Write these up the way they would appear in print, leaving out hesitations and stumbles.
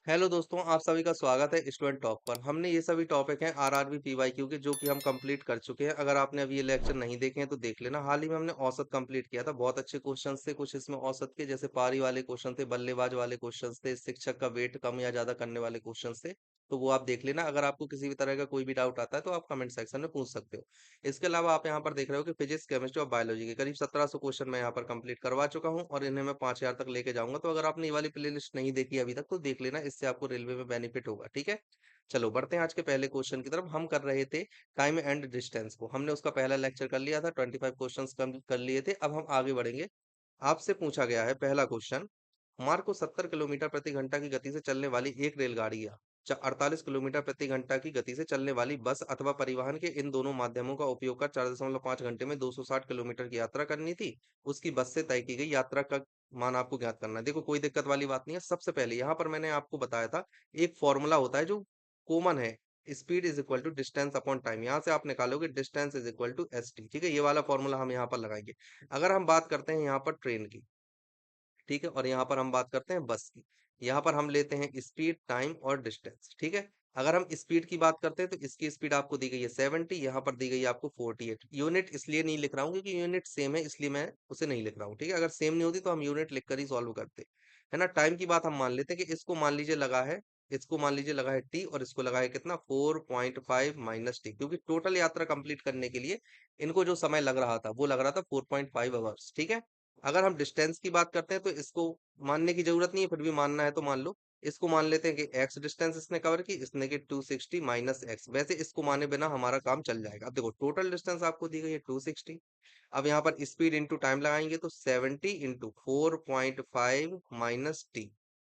Hello दोस्तों, आप सभी का स्वागत है स्टूडेंट टॉक पर। हमने ये सभी टॉपिक हैं आरआरबी पीवाईक्यू के, जो कि हम कंप्लीट कर चुके हैं। अगर आपने अभी ये लेक्चर नहीं देखे हैं तो देख लेना। हाल ही में हमने औसत कंप्लीट किया था। बहुत अच्छे क्वेश्चंस थे कुछ इसमें औसत के, जैसे पारी वाले क्वेश्चन थे, बल्लेबाज वाले क्वेश्चंस थे, शिक्षक का वेट कम या ज्यादा करने वाले क्वेश्चंस थे। तो वो आप देख लेना। अगर आपको किसी भी तरह का कोई भी डाउट आता है तो आप कमेंट सेक्शन में पूछ सकते हो। इसके अलावा आप यहाँ पर देख रहे हो कि फिजिक्स, केमिस्ट्री और बायोलॉजी के करीब 1700 क्वेश्चन मैं यहाँ पर कंप्लीट करवा चुका हूँ, और इन्हें मैं 5000 तक लेके जाऊंगा। तो अगर आपने ये वाली प्ले लिस्ट नहीं देखी अभी तक तो देख लेना, इससे आपको रेलवे में बेनिफिट होगा। ठीक है, चलो बढ़ते हैं आज के पहले क्वेश्चन की तरफ। हम कर रहे थे टाइम एंड डिस्टेंस को। हमने उसका पहला लेक्चर कर लिया था, 25 क्वेश्चन कर लिए थे। अब हम आगे बढ़ेंगे। आपसे पूछा गया है पहला क्वेश्चन। मार्ग को 70 किलोमीटर प्रति घंटा की गति से चलने वाली एक रेलगाड़ी या 48 किलोमीटर प्रति घंटा की गति से चलने वाली बस अथवा परिवहन के इन दोनों माध्यमों का उपयोग कर 4.5 घंटे में 260 किलोमीटर की यात्रा करनी थी। उसकी बस से तय की गई यात्रा का मान आपको ज्ञात करना है। देखो, कोई दिक्कत वाली बात नहीं है। सबसे पहले यहाँ पर मैंने आपको बताया था, एक फॉर्मूला होता है जो कॉमन है। Speed is equal to distance upon time. यहाँ से आप निकालोगे distance is equal to S T. ठीक है, ये वाला फॉर्मूला हम यहाँ पर लगाएंगे। अगर हम बात करते हैं यहाँ पर ट्रेन की, ठीक है, और यहाँ पर हम बात करते हैं बस की। यहाँ पर हम लेते हैं स्पीड, टाइम और डिस्टेंस। ठीक है, अगर हम स्पीड की बात करते हैं तो इसकी स्पीड आपको दी गई है 70, यहाँ पर दी गई है आपको 48। यूनिट इसलिए नहीं लिख रहा हूँ क्योंकि यूनिट सेम है, इसलिए मैं उसे नहीं लिख रहा हूँ। ठीक है, अगर सेम नहीं होती तो हम यूनिट लिखकर ही सॉल्व करते, है ना। टाइम की बात हम मान लेते हैं कि इसको मान लीजिए लगा है, इसको मान लीजिए लगा है टी, और इसको लगा है कितना 4.5 माइनस टी, क्योंकि टोटल यात्रा कंप्लीट करने के लिए इनको जो समय लग रहा था वो लग रहा था 4.5 आवर्स। ठीक है, अगर हम डिस्टेंस की बात करते हैं तो इसको मानने की जरूरत नहीं है, फिर भी मानना है तो मान लो। इसको मान लेते हैं कि x डिस्टेंस इसने कवर की, इसने की 260 माइनस एक्स। वैसे इसको माने बिना हमारा काम चल जाएगा। अब देखो, टोटल डिस्टेंस आपको दी गई है 260। अब यहाँ पर स्पीड इंटू टाइम लगाएंगे तो 70 इंटू 4.5 माइनस टी,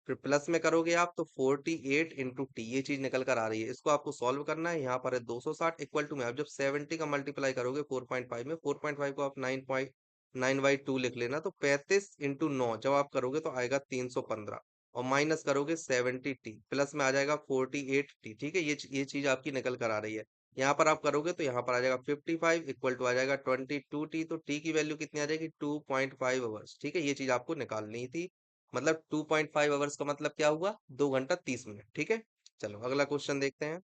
फिर प्लस में करोगे आप तो 48 इंटू टी। ये चीज निकल कर आ रही है। इसको आपको सॉल्व करना है। यहाँ पर है 260 इक्वल टू में, अब जब 70 का मल्टीप्लाई करोगे 4.5 में, 4.5 को आप 9.9/2 लिख लेना, तो 35 इंटू 9 जब आप करोगे तो आएगा 315, और माइनस करोगे 70 टी, प्लस में आ जाएगा 48 टी। ठीक है, ये चीज आपकी निकल कर आ रही है। यहाँ पर आप करोगे तो यहाँ पर आ जाएगा 55 इक्वल टू आ जाएगा 22 टी। तो टी की वैल्यू कितनी आ जाएगी 2.5 आवर्स। ठीक है, ये चीज आपको निकालनी थी। मतलब 2.5 आवर्स का मतलब क्या हुआ, 2 घंटा 30 मिनट। ठीक है, चलो अगला क्वेश्चन देखते हैं।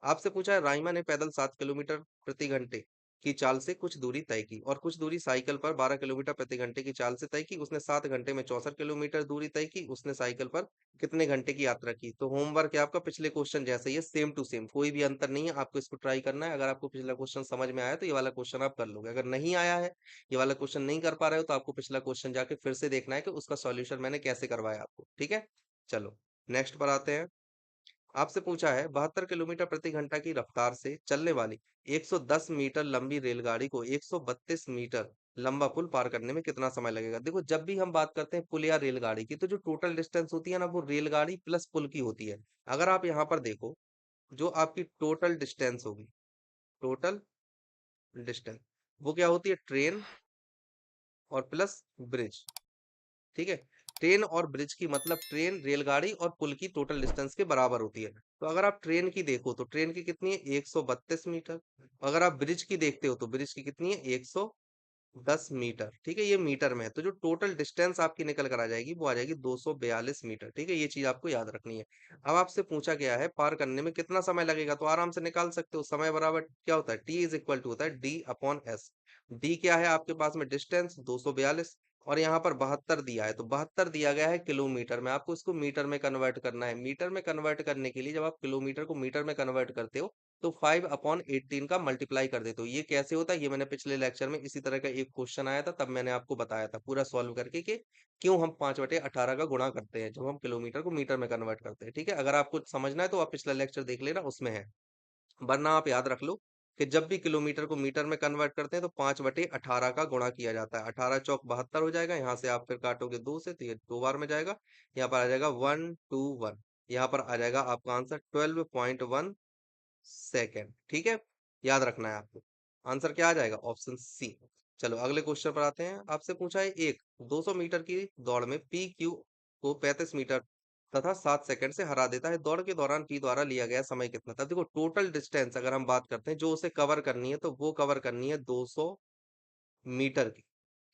आपसे पूछा है, राइमा ने पैदल 7 किलोमीटर प्रति घंटे की चाल से कुछ दूरी तय की, और कुछ दूरी साइकिल पर 12 किलोमीटर प्रति घंटे की चाल से तय की। उसने 7 घंटे में 64 किलोमीटर दूरी तय की। उसने साइकिल पर कितने घंटे की यात्रा की। तो होमवर्क है आपका पिछले क्वेश्चन जैसे ही है, सेम टू सेम, कोई भी अंतर नहीं है। आपको इसको ट्राई करना है। अगर आपको पिछला क्वेश्चन समझ में आया तो ये वाला क्वेश्चन आप कर लोगे। अगर नहीं आया है, ये वाला क्वेश्चन नहीं कर पा रहे हो, तो आपको पिछला क्वेश्चन जाके फिर से देखना है कि उसका सॉल्यूशन मैंने कैसे करवाया आपको। ठीक है, चलो नेक्स्ट पर आते हैं। आपसे पूछा है, 72 किलोमीटर प्रति घंटा की रफ्तार से चलने वाली 110 मीटर लंबी रेलगाड़ी को 132 मीटर लंबा पुल पार करने में कितना समय लगेगा। देखो, जब भी हम बात करते हैं पुल या रेलगाड़ी की, तो जो टोटल डिस्टेंस होती है ना, वो रेलगाड़ी प्लस पुल की होती है। अगर आप यहाँ पर देखो, जो आपकी टोटल डिस्टेंस होगी, टोटल डिस्टेंस, वो क्या होती है, ट्रेन और प्लस ब्रिज। ठीक है, ट्रेन और ब्रिज की मतलब ट्रेन, रेलगाड़ी और पुल की टोटल डिस्टेंस के बराबर होती है। तो अगर आप ट्रेन की देखो तो ट्रेन की कितनी है 132 मीटर। अगर आप ब्रिज की देखते हो तो ब्रिज की कितनी है 110 मीटर। ठीक है, ये मीटर में है। तो जो टोटल डिस्टेंस आपकी निकल कर आ जाएगी वो आ जाएगी 242 मीटर। ठीक है, ये चीज आपको याद रखनी है। अब आपसे पूछा गया है पार करने में कितना समय लगेगा, तो आराम से निकाल सकते हो। समय बराबर क्या होता है, टी इज इक्वल टू होता है डी अपॉन एस। डी क्या है आपके पास में, डिस्टेंस 242, और यहाँ पर 72 दिया है, तो 72 दिया गया है किलोमीटर में। आपको इसको मीटर में कन्वर्ट करना है। मीटर में कन्वर्ट करने के लिए जब आप किलोमीटर को मीटर में कन्वर्ट करते हो तो 5/18 का मल्टीप्लाई कर देते हो। ये कैसे होता है, ये मैंने पिछले लेक्चर में इसी तरह का एक क्वेश्चन आया था, तब मैंने आपको बताया था पूरा सॉल्व करके कि क्यों हम 5/18 का गुणा करते हैं जब हम किलोमीटर को मीटर में कन्वर्ट करते हैं। ठीक है, अगर आपको समझना है तो आप पिछला लेक्चर देख लेना, उसमें है। वरना आप याद रख लो कि जब भी किलोमीटर को मीटर में कन्वर्ट करते हैं तो 5/18 का गुणा किया जाता है। 18 चौक 72 हो जाएगा। यहाँ से आप फिर काटोगे 2 से, तो ये 2 बार में जाएगा। यहाँ पर आ जाएगा 121। यहाँ पर आ जाएगा आपका आंसर 12.1 सेकेंड। ठीक है, याद रखना है आपको। आंसर क्या आ जाएगा, ऑप्शन सी। चलो अगले क्वेश्चन पर आते हैं। आपसे पूछा है, एक 200 मीटर की दौड़ में पी क्यू को 35 मीटर तथा 7 सेकंड से हरा देता है। दौड़ के दौरान पी द्वारा लिया गया समय कितना था। देखो, टोटल डिस्टेंस अगर हम बात करते हैं जो उसे कवर करनी है, तो वो कवर करनी है 200 मीटर की।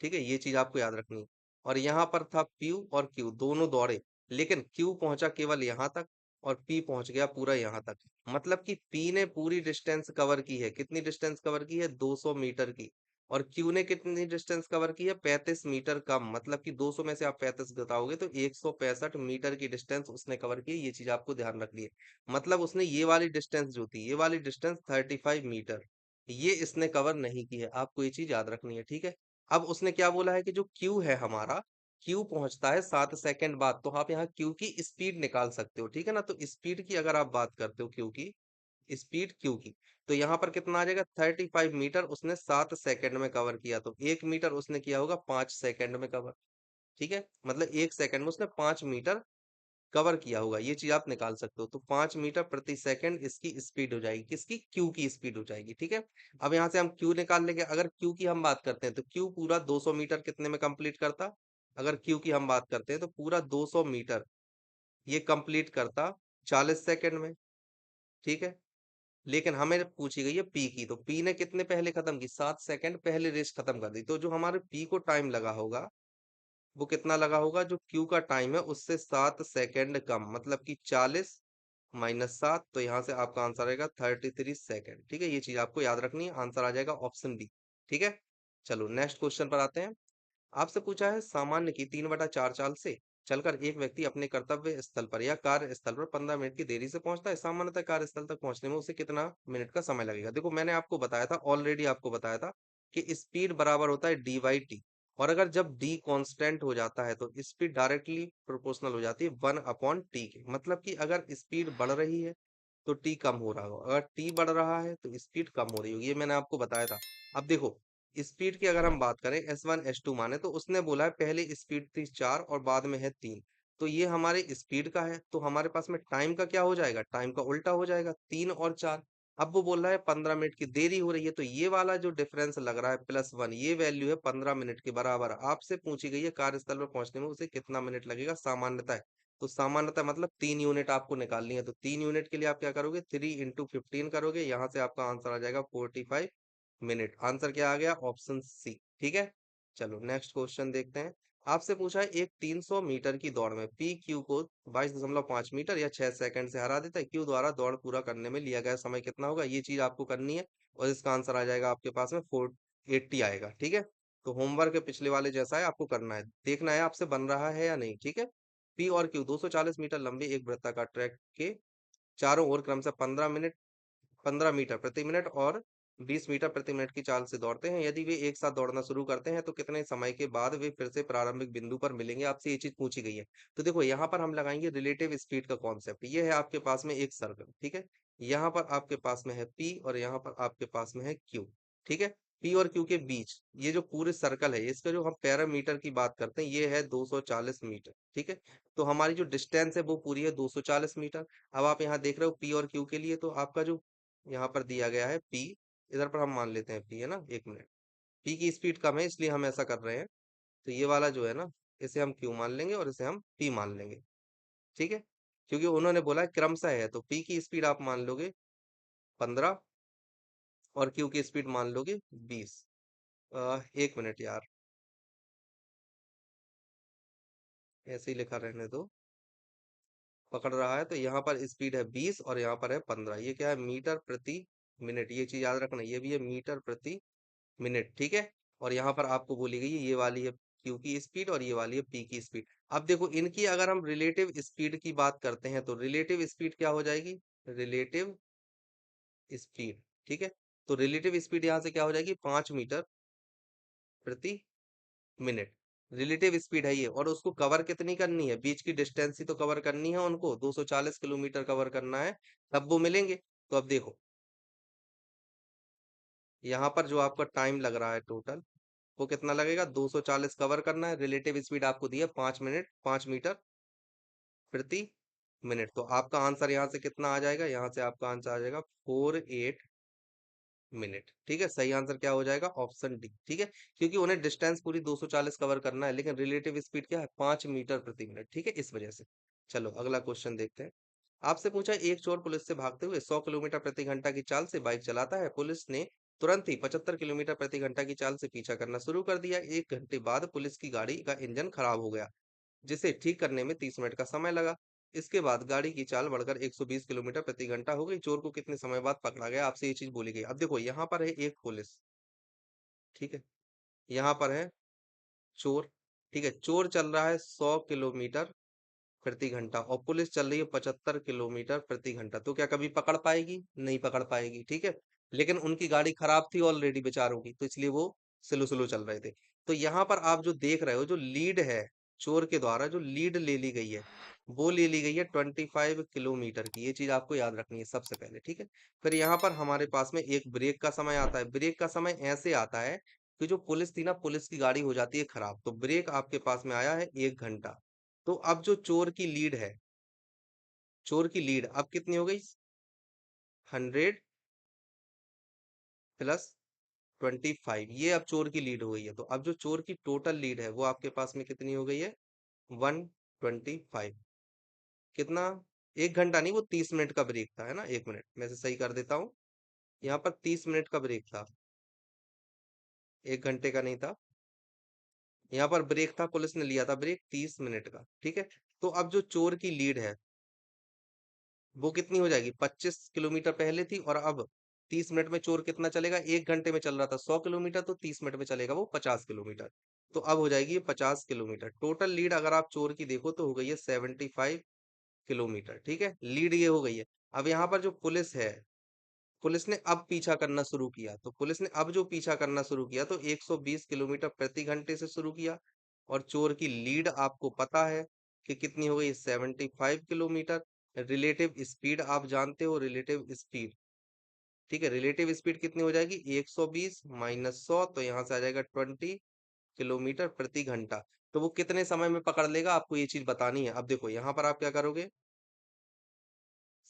ठीक है, ये चीज आपको याद रखनी है। और यहाँ पर था पी और क्यू दोनों दौड़े, लेकिन Q पहुंचा केवल यहाँ तक और P पहुंच गया पूरा यहाँ तक। मतलब कि P ने पूरी डिस्टेंस कवर की है। कितनी डिस्टेंस कवर की है? 200 मीटर की। और Q ने कितनी डिस्टेंस कवर की है? 35 मीटर कम। मतलब कि 200 में से आप 35 घटाओगे तो 165 मीटर की डिस्टेंस उसने कवर की है। ये चीज आपको ध्यान रखनी है। मतलब उसने ये वाली डिस्टेंस जो थी, ये वाली डिस्टेंस 35 मीटर, ये इसने कवर नहीं की है। आपको ये चीज याद रखनी है, ठीक है। अब उसने क्या बोला है कि जो Q है हमारा, Q पहुंचता है 7 सेकंड बाद। तो आप यहाँ Q की स्पीड निकाल सकते हो, ठीक है ना। तो स्पीड की अगर आप बात करते हो, Q की स्पीड, Q की, तो यहाँ पर कितना आ जाएगा? 35 मीटर उसने 7 सेकंड में कवर किया। तो 1 मीटर उसने किया होगा 5 सेकंड में कवर, ठीक है। मतलब 1 सेकंड में उसने 5 मीटर कवर किया होगा। ये चीज आप निकाल सकते हो। तो 5 मीटर प्रति सेकंड इसकी स्पीड हो जाएगी। किसकी? Q की स्पीड हो जाएगी, ठीक है। अब यहाँ से हम Q निकाल लेंगे। अगर Q की हम बात करते हैं तो Q पूरा 200 मीटर कितने में कंप्लीट करता? अगर Q की हम बात करते हैं तो पूरा 200 मीटर ये कंप्लीट करता 40 सेकंड में, ठीक है। लेकिन हमें पूछी गई है P की, तो P ने कितने पहले खत्म की? 7 सेकंड पहले रेस खत्म कर दी। तो जो हमारे P को टाइम लगा होगा वो कितना लगा होगा? जो Q का टाइम है उससे 7 सेकंड कम। मतलब कि 40 - 7, तो यहाँ से आपका आंसर आएगा 33 सेकंड, ठीक है। ये चीज आपको याद रखनी है। आंसर आ जाएगा ऑप्शन बी, ठीक है। चलो नेक्स्ट क्वेश्चन पर आते हैं। आपसे पूछा है सामान्य की 3/4 चाल से चलकर एक व्यक्ति अपने कर्तव्य स्थल पर या कार्य स्थल पर 15 मिनट की देरी से पहुंचता है। सामान्यतः कार्यस्थल तक पहुंचने में उसे कितना मिनट का समय लगेगा? देखो मैंने आपको बताया था, ऑलरेडी आपको बताया था कि स्पीड बराबर होता है डी/टी। और अगर जब डी कांस्टेंट हो जाता है तो स्पीड डायरेक्टली प्रोपोर्शनल हो जाती है 1/टी के। मतलब कि अगर स्पीड बढ़ रही है तो टी कम हो रहा होगा, अगर टी बढ़ रहा है तो स्पीड कम हो रही होगी। ये मैंने आपको बताया था। अब देखो स्पीड की अगर हम बात करें S1 S2 माने, तो उसने बोला है पहले स्पीड थी 4 और बाद में है 3। तो ये हमारे स्पीड का है। तो हमारे पास में टाइम का क्या हो जाएगा? टाइम का उल्टा हो जाएगा, 3 और 4। अब वो बोल रहा है 15 मिनट की देरी हो रही है, तो ये वाला जो डिफरेंस लग रहा है +1, ये वैल्यू है 15 मिनट के बराबर। आपसे पूछी गई है कार्यस्थल पर पहुंचने में उसे कितना मिनट लगेगा सामान्यतः। तो सामान्यतः मतलब 3 यूनिट आपको निकालनी है। तो 3 यूनिट के लिए आप क्या करोगे? 3 × 15 करोगे। यहाँ से आपका आंसर आ जाएगा 45 मिनट। आंसर क्या आ गया? ऑप्शन सी, ठीक है। चलो नेक्स्ट क्वेश्चन देखते हैं। आपसे पूछा है एक 300 मीटर की दौड़ में पी क्यू को 22.5 मीटर या 6 सेकंड से हरा देता है। क्यू द्वारा दौड़ पूरा करने में लिया गया समय कितना होगा? ये चीज आपको करनी है और इसका आंसर आ जाएगा आपके पास में 480 आएगा, ठीक है। तो होमवर्क पिछले वाले जैसा है, आपको करना है, देखना है आपसे बन रहा है या नहीं, ठीक है। पी और क्यू 240 मीटर लंबे एक वृत्ताकार ट्रैक के चारों ओर क्रमशः 15 मीटर प्रति मिनट और 20 मीटर प्रति मिनट की चाल से दौड़ते हैं। यदि वे एक साथ दौड़ना शुरू करते हैं तो कितने समय के बाद वे फिर से प्रारंभिक बिंदु पर मिलेंगे? आपसे ये चीज पूछी गई है। तो देखो यहाँ पर हम लगाएंगे रिलेटिव स्पीड का कॉन्सेप्ट। ये है आपके पास में एक सर्कल, ठीक है। यहाँ पर आपके पास में है पी और यहाँ पर आपके पास में है क्यू, ठीक है। पी और क्यू के बीच ये जो पूरे सर्कल है, इसका जो हम पैरामीटर की बात करते हैं, ये है 240 मीटर, ठीक है। तो हमारी जो डिस्टेंस है वो पूरी है 240 मीटर। अब आप यहाँ देख रहे हो पी और क्यू के लिए, तो आपका जो यहाँ पर दिया गया है पी, इधर पर हम मान लेते हैं पी, है ना। 1 मिनट, पी की स्पीड कम है इसलिए हम ऐसा कर रहे हैं। तो ये वाला जो है ना, इसे हम क्यू मान लेंगे और इसे हम पी मान लेंगे, ठीक है। क्योंकि उन्होंने बोला है क्रमशः है, तो पी की स्पीड आप मान लोगे 15 और क्यू की स्पीड मान लोगे 20। 1 मिनट यार, ऐसे ही लिखा रहने दो। पकड़ रहा है तो यहाँ पर स्पीड है 20 और यहाँ पर है 15। ये क्या है? मीटर प्रति मिनट। ये चीज याद रखना, ये भी है मीटर प्रति मिनट, ठीक है। और यहाँ पर आपको बोली गई है ये वाली है क्यू की स्पीड और ये वाली है पी की स्पीड। अब देखो इनकी अगर हम रिलेटिव स्पीड की बात करते हैं तो रिलेटिव स्पीड क्या हो जाएगी? रिलेटिव स्पीड, ठीक है। तो रिलेटिव स्पीड यहाँ से क्या हो जाएगी? 5 मीटर प्रति मिनट। रिलेटिव स्पीड है ये, और उसको कवर कितनी करनी है? बीच की डिस्टेंस ही तो कवर करनी है उनको, 240 किलोमीटर कवर करना है, तब वो मिलेंगे। तो अब देखो यहाँ पर जो आपका टाइम लग रहा है टोटल, वो कितना लगेगा? 240 कवर करना है। रिलेटिव स्पीड आपको दी है 5 मीटर प्रति मिनट। तो आपका आंसर यहाँ से कितना आ जाएगा? यहाँ से आपका आंसर आ जाएगा 48 मिनट, ठीक है। सही आंसर क्या हो जाएगा? ऑप्शन डी, ठीक है। क्योंकि उन्हें डिस्टेंस पूरी 240 कवर करना है, लेकिन रिलेटिव स्पीड क्या है? 5 मीटर प्रति मिनट, ठीक है, इस वजह से। चलो अगला क्वेश्चन देखते हैं। आपसे पूछा एक चोर पुलिस से भागते हुए 100 किलोमीटर प्रति घंटा की चाल से बाइक चलाता है। पुलिस ने तुरंत ही 75 किलोमीटर प्रति घंटा की चाल से पीछा करना शुरू कर दिया। 1 घंटे बाद पुलिस की गाड़ी का इंजन खराब हो गया। जिसे ठीक करने में 30 मिनट का समय लगा। इसके बाद गाड़ी की चाल बढ़कर 120 किलोमीटर प्रति घंटा हो गई। चोर को कितने समय बाद पकड़ा गया? आपसे ये चीज बोली गई। अब देखो यहाँ पर है एक पुलिस, ठीक है, यहाँ पर है चोर, ठीक है। चोर चल रहा है 100 किलोमीटर प्रति घंटा और पुलिस चल रही है 75 किलोमीटर प्रति घंटा। तो क्या कभी पकड़ पाएगी? नहीं पकड़ पाएगी, ठीक है। लेकिन उनकी गाड़ी खराब थी ऑलरेडी बेचारों की, तो इसलिए वो स्लो स्लो चल रहे थे। तो यहाँ पर आप जो देख रहे हो, जो लीड है चोर के द्वारा, जो लीड ले ली गई है, वो ले ली गई है 25 किलोमीटर की। ये चीज आपको याद रखनी है सबसे पहले, ठीक है। फिर यहाँ पर हमारे पास में एक ब्रेक का समय आता है। ब्रेक का समय ऐसे आता है कि जो पुलिस थी ना, पुलिस की गाड़ी हो जाती है खराब, तो ब्रेक आपके पास में आया है 1 घंटा। तो अब जो चोर की लीड है, चोर की लीड अब कितनी हो गई? 100 प्लस 25, ये अब चोर की लीड हो गई है। तो अब जो चोर की टोटल लीड है वो आपके पास में कितनी हो गई है? 125। कितना? 1 घंटा नहीं, वो 30 मिनट का ब्रेक था, है ना। 1 मिनट मैं से सही कर देता हूँ, यहाँ पर 30 मिनट का ब्रेक था, 1 घंटे का नहीं था। यहाँ पर ब्रेक था, पुलिस ने लिया था ब्रेक 30 मिनट का, ठीक है। तो अब जो चोर की लीड है वो कितनी हो जाएगी? 25 किलोमीटर पहले थी, और अब 30 मिनट में चोर कितना चलेगा? 1 घंटे में चल रहा था 100 किलोमीटर, तो 30 मिनट में चलेगा वो 50 किलोमीटर। तो अब हो जाएगी ये 50 किलोमीटर। टोटल लीड अगर आप चोर की देखो तो हो गई है 75 किलोमीटर, ठीक है। लीड ये हो गई है। अब यहाँ पर जो पुलिस है, पुलिस ने अब पीछा करना शुरू किया। तो पुलिस ने अब जो पीछा करना शुरू किया तो 120 किलोमीटर प्रति घंटे से शुरू किया। और चोर की लीड आपको पता है कि कितनी हो गई? 75 किलोमीटर। रिलेटिव स्पीड आप जानते हो, रिलेटिव स्पीड, ठीक है। रिलेटिव स्पीड कितनी हो जाएगी? 120 माइनस 100, तो यहाँ से आ जाएगा 20 किलोमीटर प्रति घंटा। तो वो कितने समय में पकड़ लेगा, आपको ये चीज बतानी है। अब देखो यहाँ पर आप क्या करोगे,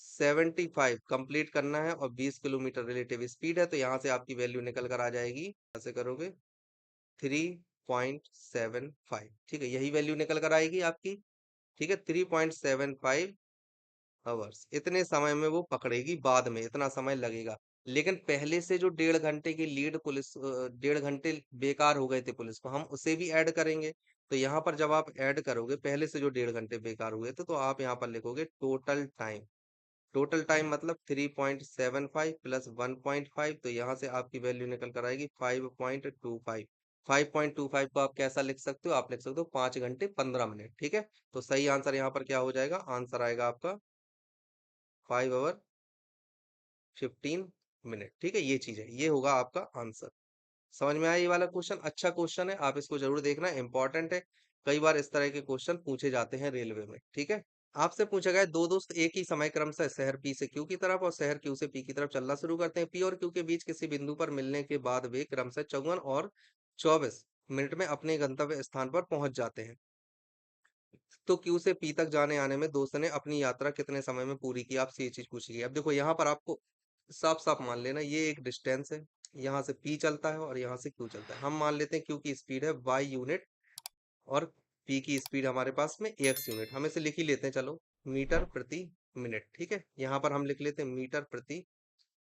75 कंप्लीट करना है और 20 किलोमीटर रिलेटिव स्पीड है, तो यहाँ से आपकी वैल्यू निकल कर आ जाएगी। ऐसे करोगे 3.75, ठीक है, यही वैल्यू निकल कर आएगी आपकी, ठीक है। 3.75 आवर्स, इतने समय में वो पकड़ेगी। बाद में इतना समय लगेगा, लेकिन पहले से जो 1.5 घंटे की लीड पुलिस, 1.5 घंटे बेकार हो गए थे पुलिस को, हम उसे भी ऐड करेंगे। तो यहाँ पर जब आप ऐड करोगे पहले से जो 1.5 घंटे बेकार हुए थे, तो आप यहाँ पर लिखोगे टोटल टाइम। टोटल टाइम मतलब 3.75 प्लस 1.5, तो यहाँ से आपकी वैल्यू निकल कर आएगी 5.25। 5.25 को आप कैसा लिख सकते हो? आप लिख सकते हो 5 घंटे 15 मिनट, ठीक है। तो सही आंसर यहाँ पर क्या हो जाएगा? आंसर आएगा आपका 5 आवर 15 मिनट, ठीक है। ये चीज है, ये होगा आपका आंसर। समझ में आया ये वाला क्वेश्चन? अच्छा क्वेश्चन है, आप इसको जरूर देखना, इंपॉर्टेंट है। कई बार इस तरह के क्वेश्चन पूछे जाते हैं रेलवे में, ठीक है। आपसे पूछा गया है, दो दोस्त एक ही समय क्रम से शहर पी से क्यू की तरफ और शहर क्यू से पी की तरफ चलना शुरू करते हैं। पी और क्यू के बीच किसी बिंदु पर मिलने के बाद वे क्रम से 54 और 24 मिनट में अपने गंतव्य स्थान पर पहुंच जाते हैं। तो क्यू से पी तक जाने आने में दोस्त ने अपनी यात्रा कितने समय में पूरी की? आपसे ये चीज पूछी गई। अब देखो यहाँ पर आपको साफ साफ मान लेना, ये एक डिस्टेंस है, यहाँ से पी चलता है और यहाँ से क्यू चलता है। हम मान लेते हैं क्यू की स्पीड है वाई यूनिट और पी की स्पीड हमारे पास में एक्स यूनिट। हम इसे लिख ही लेते हैं, चलो, मीटर प्रति मिनट, ठीक है। यहाँ पर हम लिख लेते हैं मीटर प्रति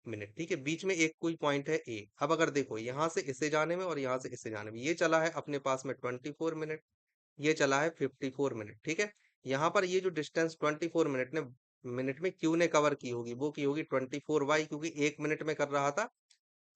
मिनट, ठीक है। बीच में एक कोई पॉइंट है ए। अब अगर देखो यहाँ से इसे जाने में और यहाँ से इसे जाने में, ये चला है अपने पास में 24 मिनट, ये चला है 54 मिनट, ठीक है। यहाँ पर ये जो डिस्टेंस 24 मिनट ने, मिनट में क्यू ने कवर की होगी, वो की होगी 24 वाई, क्योंकि 1 मिनट में कर रहा था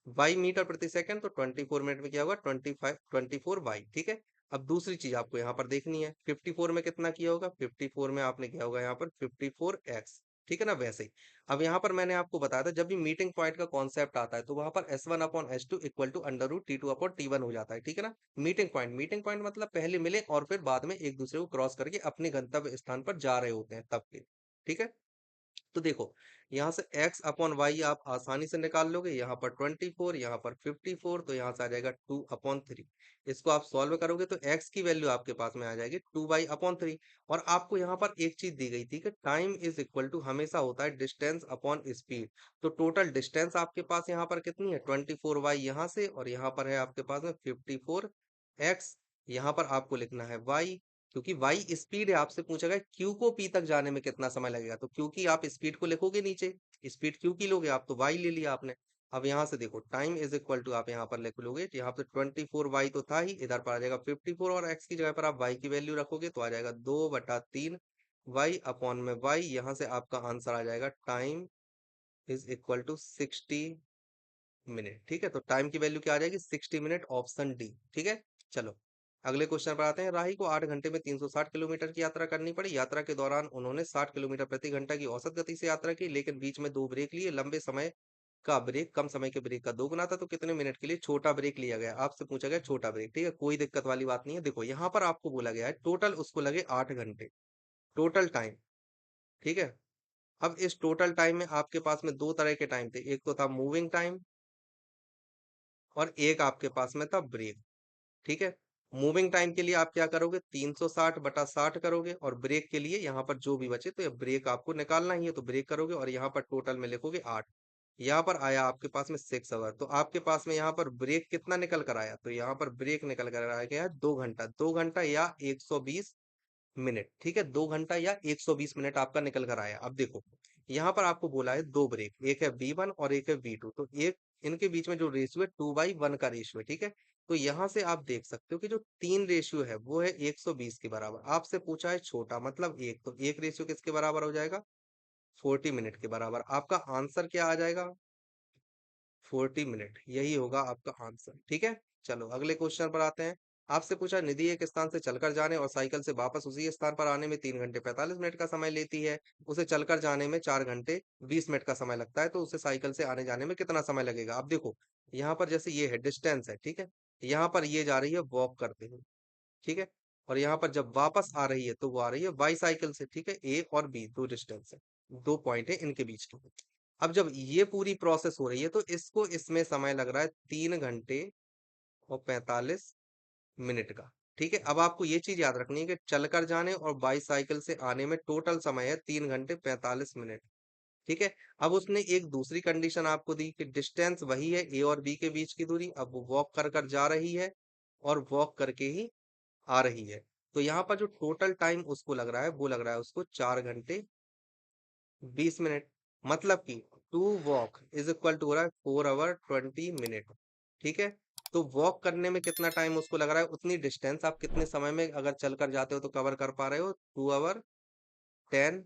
वाई मीटर प्रति सेकंड, तो 24 मिनट में क्या होगा? 24 वाई, ठीक है। अब दूसरी चीज आपको यहाँ पर देखनी है, 54 में कितना किया होगा? 54 में आपने किया होगा यहाँ पर 54x, ठीक है ना। वैसे ही अब यहाँ पर मैंने आपको बताया था, जब भी मीटिंग पॉइंट का कॉन्सेप्ट आता है तो वहां पर S1/S2 इक्वल टू √T2/T1 हो जाता है, ठीक है ना। मीटिंग पॉइंट मतलब पहले मिले और फिर बाद में एक दूसरे को क्रॉस करके अपने गंतव्य स्थान पर जा रहे होते हैं तब के, ठीक है। तो देखो यहाँ से x/y आप आसानी से निकाल लोगे। यहाँ पर 24, यहाँ पर 54, तो यहाँ से आ जाएगा 2/3। इसको आप सॉल्व करोगे तो x की वैल्यू आपके पास में आ जाएगी 2y/3। और आपको यहाँ पर एक चीज दी गई थी कि टाइम इज इक्वल टू हमेशा होता है डिस्टेंस अपॉन स्पीड। तो टोटल डिस्टेंस आपके पास यहाँ पर कितनी है? 24y यहाँ से, और यहाँ पर है आपके पास में 54x। यहाँ पर आपको लिखना है y, क्योंकि वाई स्पीड है। आपसे पूछा गया क्यू को पी तक जाने में कितना समय लगेगा, तो क्यू की आप स्पीड को लिखोगे नीचे, स्पीड क्यू की लोगे आप, तो वाई ले लिया आपने। अब यहाँ से देखो टाइम इज इक्वल टू आप यहाँ पर लिख लोगे, यहाँ पे 24y तो था ही, इधर पर आ जाएगा 54 और x की जगह पर आप y की वैल्यू रखोगे तो आ जाएगा 2/3 y अपॉन में y। यहाँ से आपका आंसर आ जाएगा time is equal to 60 minute. ठीक है, तो टाइम की वैल्यू क्या आ जाएगी 60 मिनट, ऑप्शन डी। ठीक है, चलो अगले क्वेश्चन पर आते हैं। राही को 8 घंटे में 360 किलोमीटर की यात्रा करनी पड़ी। यात्रा के दौरान उन्होंने 60 किलोमीटर प्रति घंटा की औसत गति से यात्रा की, लेकिन बीच में 2 ब्रेक लिए। लंबे समय का ब्रेक कम समय के ब्रेक का दोगुना था, तो कितने मिनट के लिए छोटा ब्रेक लिया गया? आपसे पूछा गया छोटा ब्रेक। ठीक है, कोई दिक्कत वाली बात नहीं है। देखो यहाँ पर आपको बोला गया है टोटल उसको लगे 8 घंटे, टोटल टाइम। ठीक है, अब इस टोटल टाइम में आपके पास में दो तरह के टाइम थे, एक तो था मूविंग टाइम और एक आपके पास में था ब्रेक। ठीक है, मूविंग टाइम के लिए आप क्या करोगे, 360/60 करोगे, और ब्रेक के लिए यहाँ पर जो भी बचे तो ये ब्रेक आपको निकालना ही है, तो ब्रेक करोगे और यहाँ पर टोटल में लिखोगे 8। यहाँ पर आया आपके पास में 6 आवर, तो आपके पास में यहाँ पर ब्रेक कितना निकल कर आया, तो यहाँ पर ब्रेक निकल कर आया गया है 2 घंटा, 2 घंटा या 120 मिनट। ठीक है, 2 घंटा या 120 मिनट आपका निकल कर आया। अब देखो यहाँ पर आपको बोला है दो ब्रेक, एक है V1 और एक है V2, तो एक इनके बीच में जो रेशियो है 2/1 का रेशियो है। ठीक है, तो यहाँ से आप देख सकते हो कि जो तीन रेशियो है वो है 120 के बराबर। आपसे पूछा है छोटा मतलब एक, तो एक रेशियो किसके बराबर हो जाएगा, 40 मिनट के बराबर। आपका आंसर क्या आ जाएगा, 40 मिनट, यही होगा आपका आंसर। ठीक है, चलो अगले क्वेश्चन पर आते हैं। आपसे पूछा निधि एक स्थान से चलकर जाने और साइकिल से वापस उसी स्थान पर आने में 3 घंटे 45 मिनट का समय लेती है। उसे चलकर जाने में 4 घंटे 20 मिनट का समय लगता है, तो उसे साइकिल से आने जाने में कितना समय लगेगा? अब देखो यहाँ पर जैसे ये है डिस्टेंस है, ठीक है, यहाँ पर ये जा रही है वॉक करते हुए, ठीक है, और यहाँ पर जब वापस आ रही है तो वो आ रही है बाई साइकिल से। ठीक है, ए और बी दो डिस्टेंस है, दो पॉइंट है इनके बीच के। अब जब ये पूरी प्रोसेस हो रही है तो इसको इसमें समय लग रहा है 3 घंटे और 45 मिनट का। ठीक है, अब आपको ये चीज याद रखनी है कि चलकर जाने और बाई साइकिल से आने में टोटल समय है 3 घंटे 45 मिनट। ठीक है, अब उसने एक दूसरी कंडीशन आपको दी कि डिस्टेंस वही है ए और बी के बीच की दूरी, अब वो वॉक कर कर जा रही है और वॉक करके ही आ रही है। तो यहाँ पर जो टोटल टाइम उसको लग रहा है वो लग रहा है उसको 4 घंटे 20 मिनट। मतलब कि to walk is equal to हो रहा है 4 आवर 20 मिनट। ठीक है, तो वॉक करने में कितना टाइम उसको लग रहा है, उतनी डिस्टेंस आप कितने समय में अगर चल कर जाते हो तो कवर कर पा रहे हो, 2 आवर 10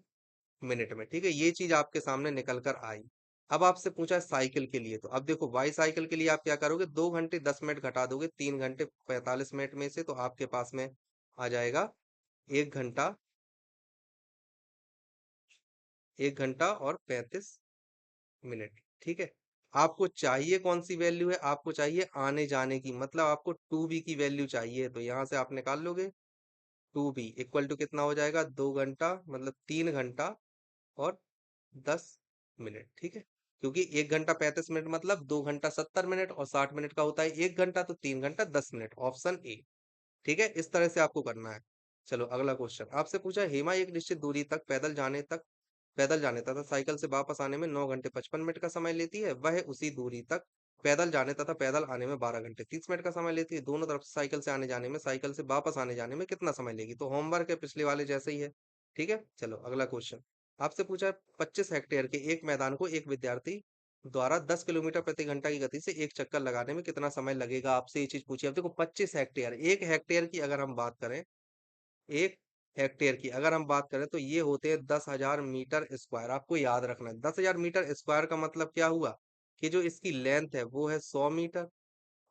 मिनट में। ठीक है, ये चीज आपके सामने निकल कर आई। अब आपसे पूछा है साइकिल के लिए, तो अब देखो बाई साइकिल के लिए आप क्या करोगे, 2 घंटे 10 मिनट घटा दोगे 3 घंटे 45 मिनट में से, तो आपके पास में आ जाएगा 1 घंटा 1 घंटा और 35 मिनट। ठीक है, आपको चाहिए कौन सी वैल्यू है, आपको चाहिए आने जाने की, मतलब आपको टू बी की वैल्यू चाहिए, तो यहां से आप निकाल लोगे। टू बी इक्वल टू कितना हो जाएगा, 2 घंटा मतलब 3 घंटा और 10 मिनट। ठीक है, क्योंकि 1 घंटा 35 मिनट मतलब 2 घंटा 70 मिनट और 60 मिनट का होता है 1 घंटा, तो 3 घंटा 10 मिनट, ऑप्शन ए। ठीक है, इस तरह से आपको करना है। चलो अगला क्वेश्चन आपसे पूछा है, हेमा एक निश्चित दूरी तक पैदल जाने तथा साइकिल से वापस आने में 9 घंटे 55 मिनट का समय लेती है। वह उसी दूरी तक पैदल जाने तथा पैदल आने में 12 घंटे 30 मिनट का समय लेती है। दोनों तरफ से साइकिल से आने जाने में, साइकिल से वापस आने जाने में कितना समय लेगी? तो होमवर्क है पिछले वाले जैसे ही है। ठीक है, चलो अगला क्वेश्चन आपसे पूछा है, 25 हेक्टेयर के एक मैदान को एक विद्यार्थी द्वारा 10 किलोमीटर प्रति घंटा की गति से एक चक्कर लगाने में कितना समय लगेगा? आपसे ये चीज पूछी। अब देखो 25 हेक्टेयर, एक हेक्टेयर की अगर हम बात करें, एक हेक्टेयर की अगर हम बात करें तो ये होते हैं 10,000 मीटर स्क्वायर। आपको याद रखना है 10,000 मीटर स्क्वायर का मतलब क्या हुआ, कि जो इसकी लेंथ है वो है 100 मीटर,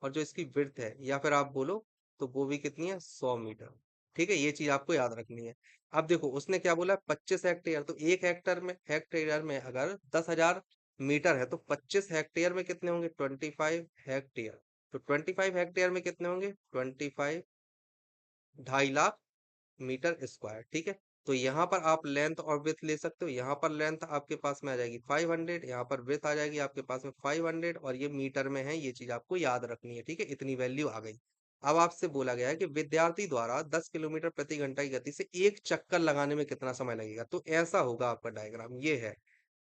और जो इसकी विड्थ है या फिर आप बोलो तो वो भी कितनी है, 100 मीटर। ठीक है, ये चीज आपको याद रखनी है। अब देखो उसने क्या बोला, 25 हेक्टेयर, तो एक हेक्टेयर में अगर 10,000 मीटर है तो 25 हेक्टेयर में कितने होंगे, 25 हेक्टेयर। तो 25 हेक्टेयर में कितने होंगे, 25, 2.5 लाख मीटर स्क्वायर। ठीक है, तो यहाँ पर आप लेंथ और विड्थ ले सकते हो। यहाँ पर लेंथ आपके पास में आ जाएगी 500, यहाँ पर विड्थ आ जाएगी आपके पास में 500, और ये मीटर में है, ये चीज आपको याद रखनी है। ठीक है, इतनी वैल्यू आ गई। अब आपसे बोला गया है कि विद्यार्थी द्वारा 10 किलोमीटर प्रति घंटा की गति से एक चक्कर लगाने में कितना समय लगेगा? तो ऐसा होगा आपका डायग्राम, ये है,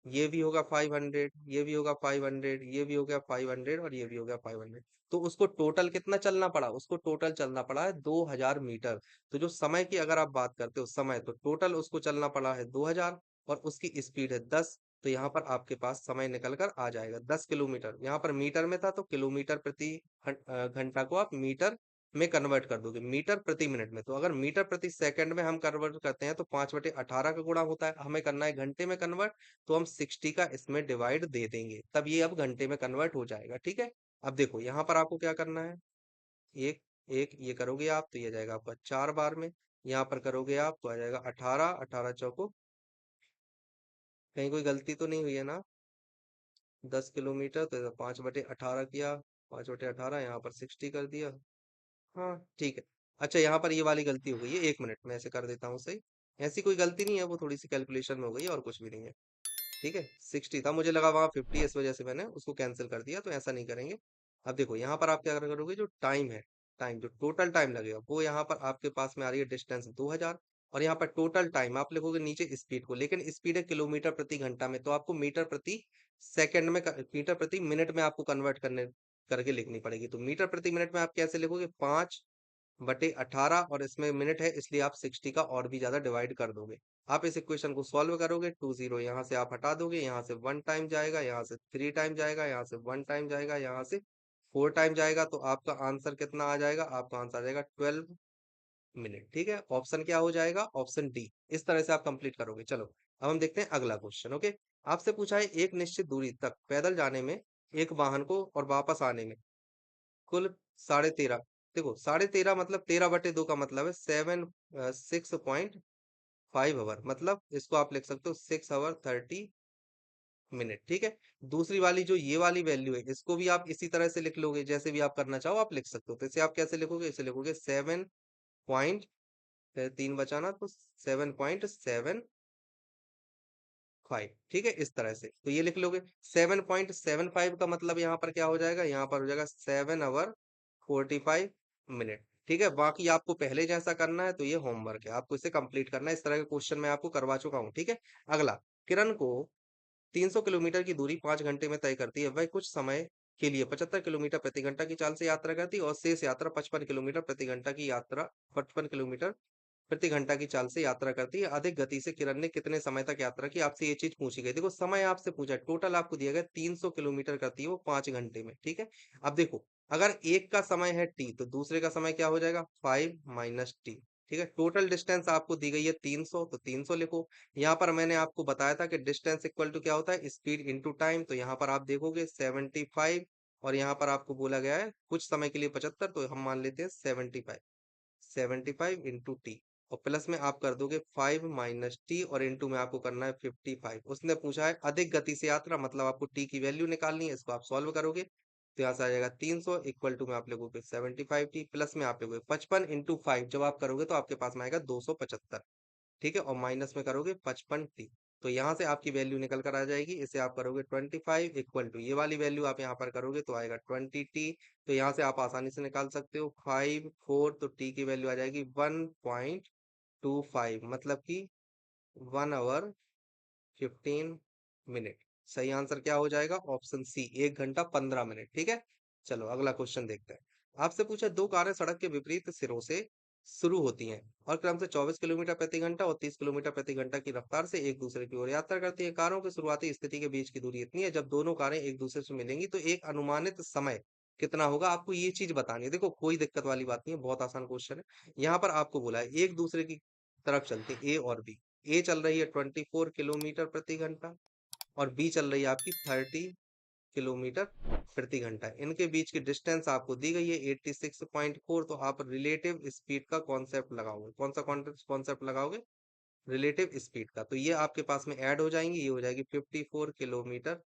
ये भी होगा 500, ये भी होगा 500, ये भी हो गया 500 और ये भी हो गया 500। तो उसको टोटल कितना चलना पड़ा, उसको टोटल चलना पड़ा है 2,000 मीटर। तो जो समय की अगर आप बात करते हो समय, तो टोटल उसको चलना पड़ा है 2,000 और उसकी स्पीड है 10। तो यहाँ पर आपके पास समय निकल कर आ जाएगा 10 किलोमीटर। यहाँ पर मीटर में था तो किलोमीटर प्रति घंटा को आप मीटर में कन्वर्ट कर दोगे, मीटर प्रति मिनट में। तो अगर मीटर प्रति सेकंड में हम कन्वर्ट करते हैं तो 5/18 का गुणा होता है, हमें करना है घंटे में कन्वर्ट, तो हम 60 का इसमें डिवाइड दे देंगे, तब ये अब घंटे में कन्वर्ट हो जाएगा। ठीक है, अब देखो यहाँ पर आपको क्या करना है, एक एक ये करोगे आप तो ये आ जाएगा आपका 4 बार में, यहाँ पर करोगे आप तो आ जाएगा 18, 18 चौको, कहीं कोई गलती तो नहीं हुई है ना? 10 किलोमीटर तो 5/18 किया, 5/18 यहाँ पर 60 कर दिया। हाँ ठीक है। अच्छा यहाँ पर ये वाली गलती हो गई है, 1 मिनट में ऐसे कर देता हूँ सही। ऐसी कोई गलती नहीं है, वो थोड़ी सी कैलकुलेशन में हो गई है और कुछ भी नहीं है। ठीक है, 60 था, मुझे लगा वहां 50, इस वजह से मैंने उसको कैंसिल कर दिया, तो ऐसा नहीं करेंगे। अब देखो यहाँ पर आप क्या करोगे, जो टाइम है, टाइम जो टोटल टाइम लगेगा वो यहाँ पर आपके पास में आ रही है डिस्टेंस 2000, और यहाँ पर टोटल टाइम आप लिखोगे नीचे स्पीड को, लेकिन स्पीड है किलोमीटर प्रति घंटा में, तो आपको मीटर प्रति सेकंड में मीटर प्रति मिनट में आपको कन्वर्ट करने करके लिखनी पड़ेगी। तो मीटर प्रति मिनट में आप कैसे लिखोगे, 5/18, और इसमें मिनट है इसलिए आप 60 का और भी ज्यादा डिवाइड कर दोगे। आप इस इक्वेशन को सॉल्व करोगे, 20 यहाँ से आप हटा दोगे, यहाँ से 1 टाइम जाएगा, यहाँ से 3 टाइम जाएगा, यहाँ से 1 टाइम जाएगा, यहाँ से 4 टाइम जाएगा, तो आपका आंसर कितना आ जाएगा, आपका आंसर आ जाएगा 12 मिनट। ठीक है, ऑप्शन क्या हो जाएगा, ऑप्शन डी। इस तरह से आप कंप्लीट करोगे। चलो अब हम देखते हैं अगला क्वेश्चन। ओके, आपसे पूछा है एक निश्चित दूरी तक पैदल जाने में एक वाहन को और वापस आने में कुल 13.5, देखो 13.5 मतलब 13/2 का मतलब है 6.5 आवर, मतलब इसको आप लिख सकते हो 6 आवर 30 मिनट। ठीक है, दूसरी वाली जो ये वाली वैल्यू है इसको भी आप इसी तरह से लिख लोगे, जैसे भी आप करना चाहो आप लिख सकते हो। तो इसे आप कैसे लिखोगे, इसे लिखोगे 7 पॉइंट 3 बचाना तो 7.75। ठीक है, इस तरह से तो ये लिख लोगे। 7.75 का मतलब यहाँ पर क्या हो जाएगा, यहाँ पर हो जाएगा 7 आवर 45 मिनट। ठीक है, बाकी आपको पहले जैसा करना है तो ये होमवर्क है, आपको इसे कंप्लीट करना है, इस तरह के क्वेश्चन मैं आपको करवा चुका हूँ। ठीक है, अगला, किरण को 300 किलोमीटर की दूरी 5 घंटे में तय करती है, वह कुछ समय के लिए 75 किलोमीटर प्रति घंटा की चाल से यात्रा करती है, और शेष यात्रा 55 किलोमीटर प्रति घंटा की यात्रा 55 किलोमीटर प्रति घंटा की चाल से यात्रा करती है। अधिक गति से किरण ने कितने समय तक यात्रा की, आपसे ये चीज पूछी गई। देखो समय आपसे पूछा, टोटल आपको दिया गया 300 किलोमीटर करती है वो 5 घंटे में। ठीक है, अब देखो अगर एक का समय है टी तो दूसरे का समय क्या हो जाएगा, 5 - टी। ठीक है, टोटल डिस्टेंस आपको दी गई है 300, तो 300 लिखो। यहाँ पर मैंने आपको बताया था कि डिस्टेंस इक्वल टू क्या होता है, स्पीड इंटू टाइम, तो यहाँ पर आप देखोगे 75, और यहाँ पर आपको बोला गया है कुछ समय के लिए 75, तो हम मान लेते हैं 75, 75 × टी, और प्लस में आप कर दोगे 5 - टी, और इंटू में आपको करना है 55। उसने पूछा है अधिक गति से यात्रा, मतलब आपको टी की वैल्यू निकालनी है, इसको आप सॉल्व करोगे तो यहाँ से आ जाएगा 300 इक्वल टू में आप लोगोगे 75 टी, प्लस में आप लोगोगे 55 × 5, जब आप करोगे तो आपके पास में आएगा 275। ठीक है, और माइनस में करोगे 55 टी, तो यहाँ से आपकी वैल्यू निकल कर आ जाएगी। इसे आप करोगे 25 इक्वल टू ये वाली वैल्यू आप यहाँ पर करोगे तो आएगा 20 टी, तो यहाँ से आप आसानी से निकाल सकते हो 5 4, तो टी की वैल्यू आ जाएगी 1.25, मतलब कि 1 आवर 15 मिनट। सही आंसर क्या हो जाएगा, ऑप्शन सी, 1 घंटा 15 मिनट। ठीक है, चलो अगला क्वेश्चन देखते हैं। आपसे पूछा दो कारें सड़क के विपरीत सिरों से शुरू होती हैं और क्रम से 24 किलोमीटर प्रति घंटा और 30 किलोमीटर प्रति घंटा की रफ्तार से एक दूसरे की ओर यात्रा करती हैं। कारों की शुरुआती स्थिति के बीच की दूरी इतनी है, जब दोनों कारें एक दूसरे से मिलेंगी तो एक अनुमानित समय कितना होगा, आपको ये चीज बतानी है। देखो कोई दिक्कत वाली बात नहीं है, बहुत आसान क्वेश्चन है। यहाँ पर आपको बोला है एक दूसरे की तरफ चलते हैं ए और बी, ए चल रही है 24 किलोमीटर प्रति घंटा और बी चल रही है आपकी 30 किलोमीटर प्रति घंटा। इनके बीच की डिस्टेंस आपको दी गई है 86.4, तो आप रिलेटिव स्पीड का कॉन्सेप्ट लगाओगे। कौन सा कॉन्सेप्ट लगाओगे, रिलेटिव स्पीड का, तो ये आपके पास में ऐड हो जाएंगे, ये हो जाएगी 54 किलोमीटर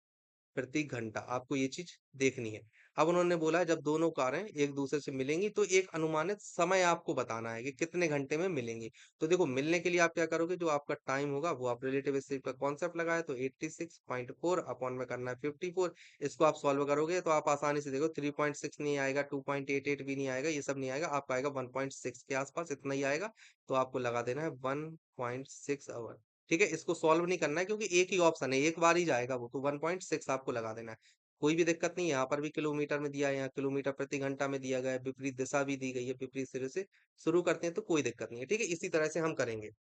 प्रति घंटा। आपको ये चीज देखनी है। अब उन्होंने बोला है जब दोनों कारें एक दूसरे से मिलेंगी तो एक अनुमानित समय आपको बताना है कि कितने घंटे में मिलेंगी। तो देखो मिलने के लिए आप क्या करोगे, जो आपका टाइम होगा वो आप रिलेटिव स्पीड का कॉन्सेप्ट लगाए तो 86.4 अपॉन में करना है 54। इसको आप सॉल्व करोगे तो आप आसानी से देखो 3.6 नहीं आएगा, 2.88 भी नहीं आएगा, ये सब नहीं आएगा, आपका आएगा 1.6 के आसपास, इतना ही आएगा। तो आपको लगा देना है 1.6 आवर। ठीक है, इसको सॉल्व नहीं करना है क्योंकि एक ही ऑप्शन है, एक बार ही जाएगा वो, तो 1.6 आपको लगा देना है। कोई भी दिक्कत नहीं, यहाँ पर भी किलोमीटर में दिया है, यहाँ किलोमीटर प्रति घंटा में दिया गया है, विपरीत दिशा भी दी गई है, विपरीत सिरे से शुरू करते हैं तो कोई दिक्कत नहीं है। ठीक है, इसी तरह से हम करेंगे।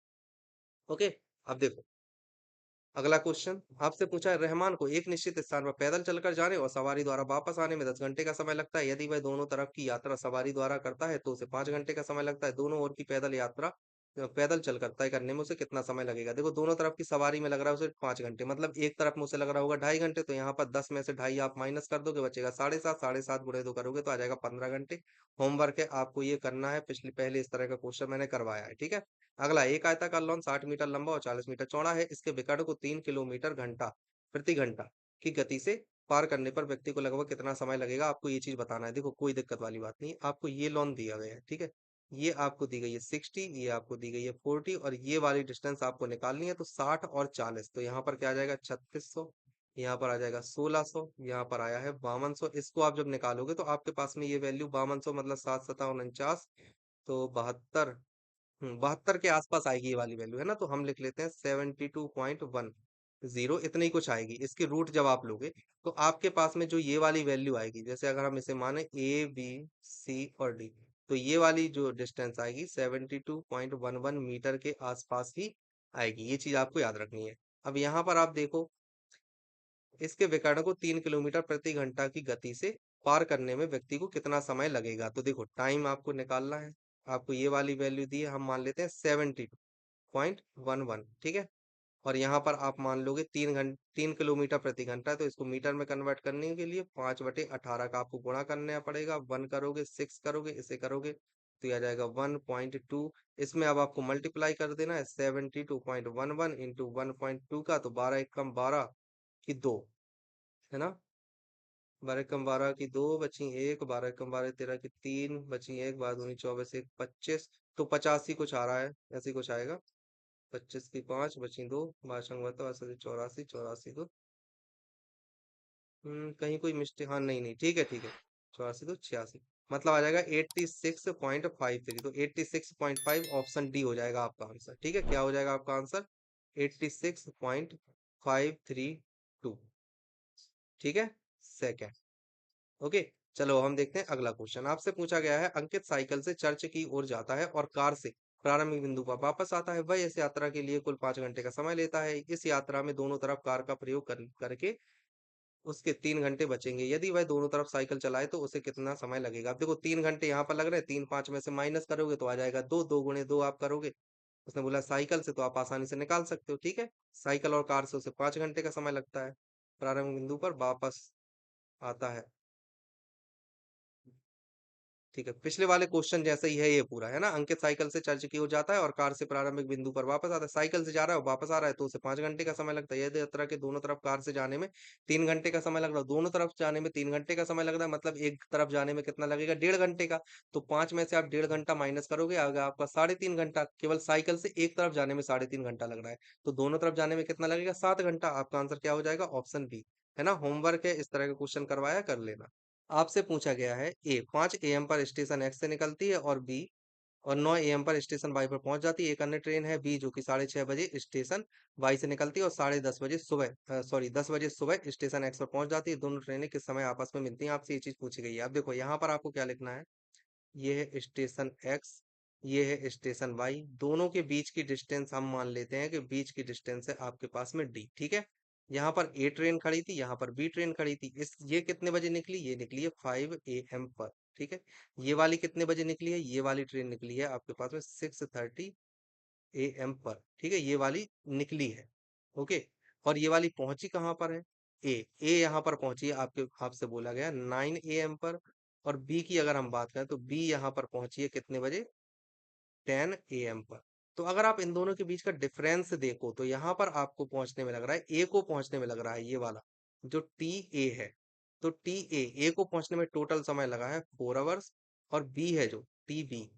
ओके, अब देखो अगला क्वेश्चन आपसे पूछा है, रहमान को एक निश्चित स्थान पर पैदल चलकर जाने और सवारी द्वारा वापस आने में 10 घंटे का समय लगता है। यदि वह दोनों तरफ की यात्रा सवारी द्वारा करता है तो उसे 5 घंटे का समय लगता है। दोनों ओर की पैदल यात्रा पैदल चलकर तय करने में उसे कितना समय लगेगा? देखो, दोनों तरफ की सवारी में लग रहा है उसे 5 घंटे, मतलब एक तरफ में उसे लग रहा होगा 2.5 घंटे, तो यहाँ पर 10 में से 2.5 आप माइनस कर दोगे, बचेगा 7.5, 7.5 गुणे 2 करोगे तो आ जाएगा 15 घंटे। होमवर्क है, आपको ये करना है, पिछले पहले इस तरह का क्वेश्चन मैंने करवाया है, ठीक है। अगला, एक आयताकार लॉन 60 मीटर लंबा और 40 मीटर चौड़ा है। इसके विकर्ण को 3 किलोमीटर घंटा प्रति घंटा की गति से पार करने पर व्यक्ति को लगभग कितना समय लगेगा? आपको ये चीज बताना है। देखो, कोई दिक्कत वाली बात नहीं, आपको ये लॉन दिया गया है, ठीक है। ये आपको दी गई है 60, ये आपको दी गई है 40, और ये वाली डिस्टेंस आपको निकालनी है, तो 60 और 40, तो यहाँ पर क्या आ जाएगा 3600, यहाँ पर आ जाएगा 1600, यहाँ पर आया है 5200। इसको आप जब निकालोगे तो आपके पास में ये वैल्यू 5200 मतलब 7 7 49, तो 72, 72 के आसपास आएगी ये वाली वैल्यू, है ना। तो हम लिख लेते हैं 72.10, इतनी कुछ आएगी। इसकी रूट जब आप लोगे तो आपके पास में जो ये वाली वैल्यू आएगी, जैसे अगर हम इसे माने A B C और D, तो ये वाली जो डिस्टेंस आएगी 72.11 मीटर के आसपास ही आएगी। ये चीज आपको याद रखनी है। अब यहाँ पर आप देखो, इसके विकर्ण को 3 किलोमीटर प्रति घंटा की गति से पार करने में व्यक्ति को कितना समय लगेगा? तो देखो, टाइम आपको निकालना है। आपको ये वाली वैल्यू दी है, हम मान लेते हैं 72.11, ठीक है। और यहाँ पर आप मान लोगे 3 किलोमीटर प्रति घंटा, तो इसको मीटर में कन्वर्ट करने के लिए 5/18 का आपको गुणा करना पड़ेगा। 1 करोगे, 6 करोगे, इसे करोगे तो ये आ जाएगा 1.2। इसमें अब आपको मल्टीप्लाई कर देना है, 72.11 इंटू 1.2 का, तो 12 एकम 12 की 2, है ना। 12 कम 12 की 2 बची एक, 12 कम 12 13 की 3 बची एक, 12 दूनी 24, एक 25, तो 85 कुछ आ रहा है, ऐसे ही कुछ आएगा। 25 की 5 बची 2, भाषण बताओ ऐसे 84, 84 को कहीं कोई मिस्टेक, हाँ नहीं नहीं, ठीक है ठीक है, 84 तो 86, मतलब आ जाएगा 86.53, तो 86.5 ऑप्शन डी हो जाएगा आपका आंसर, ठीक है। क्या हो जाएगा आपका आंसर? 86.532, ठीक है, सेकेंड। ओके, चलो हम देखते हैं अगला क्वेश्चन। आपसे पूछा गया है, अंकित साइकिल से चर्च की ओर जाता है और कार से प्रारंभिक बिंदु पर वापस आता है। वह इस यात्रा के लिए कुल 5 घंटे का समय लेता है। इस यात्रा में दोनों तरफ कार का प्रयोग करके उसके 3 घंटे बचेंगे। यदि वह दोनों तरफ साइकिल चलाए तो उसे कितना समय लगेगा? अब देखो, 3 घंटे यहाँ पर लग रहे हैं, 3 5 में से माइनस करोगे तो आ जाएगा 2, 2 गुणे 2 आप करोगे। उसने बोला साइकिल से, तो आप आसानी से निकाल सकते हो, ठीक है। साइकिल और कार से उसे 5 घंटे का समय लगता है, प्रारंभिक बिंदु पर वापस आता है। ठीक है, पिछले वाले क्वेश्चन जैसे ही है ये पूरा, है ना। अंकित साइकिल से चर्च की ओर जाता है और कार से प्रारंभिक बिंदु पर वापस आता है। साइकिल से जा रहा है और वापस आ रहा है, तो उसे 5 घंटे का समय लगता है। यदि यात्रा के दोनों तरफ कार से जाने में 3 घंटे का समय लग रहा है, दोनों तरफ जाने में 3 घंटे का समय लग रहा है, मतलब एक तरफ जाने में कितना लगेगा? 1.5 घंटे का। तो 5 में से आप 1.5 घंटा माइनस करोगे, आगे आपका 3.5 घंटा। केवल साइकिल से एक तरफ जाने में 3.5 घंटा लग रहा है, तो दोनों तरफ जाने में कितना लगेगा? 7 घंटा। आपका आंसर क्या हो जाएगा? ऑप्शन बी, है ना। होमवर्क है, इस तरह का क्वेश्चन करवाया, कर लेना। आपसे पूछा गया है, ए 5 एएम पर स्टेशन एक्स से निकलती है और बी और 9 एएम पर स्टेशन वाई पर पहुंच जाती है। एक अन्य ट्रेन है बी जो कि 6:30 बजे स्टेशन वाई से निकलती है और 10:30 बजे सुबह 10 बजे सुबह स्टेशन एक्स पर पहुंच जाती है। दोनों ट्रेनें किस समय आपस में मिलती हैं? आपसे ये चीज पूछी गई है। अब देखो, यहाँ पर आपको क्या लिखना है, ये है स्टेशन एक्स, ये है स्टेशन वाई, दोनों के बीच की डिस्टेंस हम मान लेते हैं कि बीच की डिस्टेंस है आपके पास में डी, ठीक है। यहाँ पर ए ट्रेन खड़ी थी, यहाँ पर बी ट्रेन खड़ी थी। ये कितने बजे निकली? ये निकली है 5 AM पर, ठीक है। ये वाली कितने बजे निकली है? ये वाली ट्रेन निकली है आपके पास में 6:30 AM पर, ठीक है, ये वाली निकली है। ओके, और ये वाली पहुंची कहाँ पर है? ए यहाँ पर पहुंची है, आपके आपसे बोला गया 9 AM पर। और बी की अगर हम बात करें तो बी यहाँ पर पहुंची है कितने बजे? 10 AM पर। तो अगर आप इन दोनों के बीच का डिफरेंस देखो तो यहाँ पर आपको पहुंचने में लग रहा है, ए को पहुंचने में लग रहा है ये वाला जो टी ए है, तो ए को पहुंचने में टोटल समय लगा है 4 आवर्स, और बी है जो TB,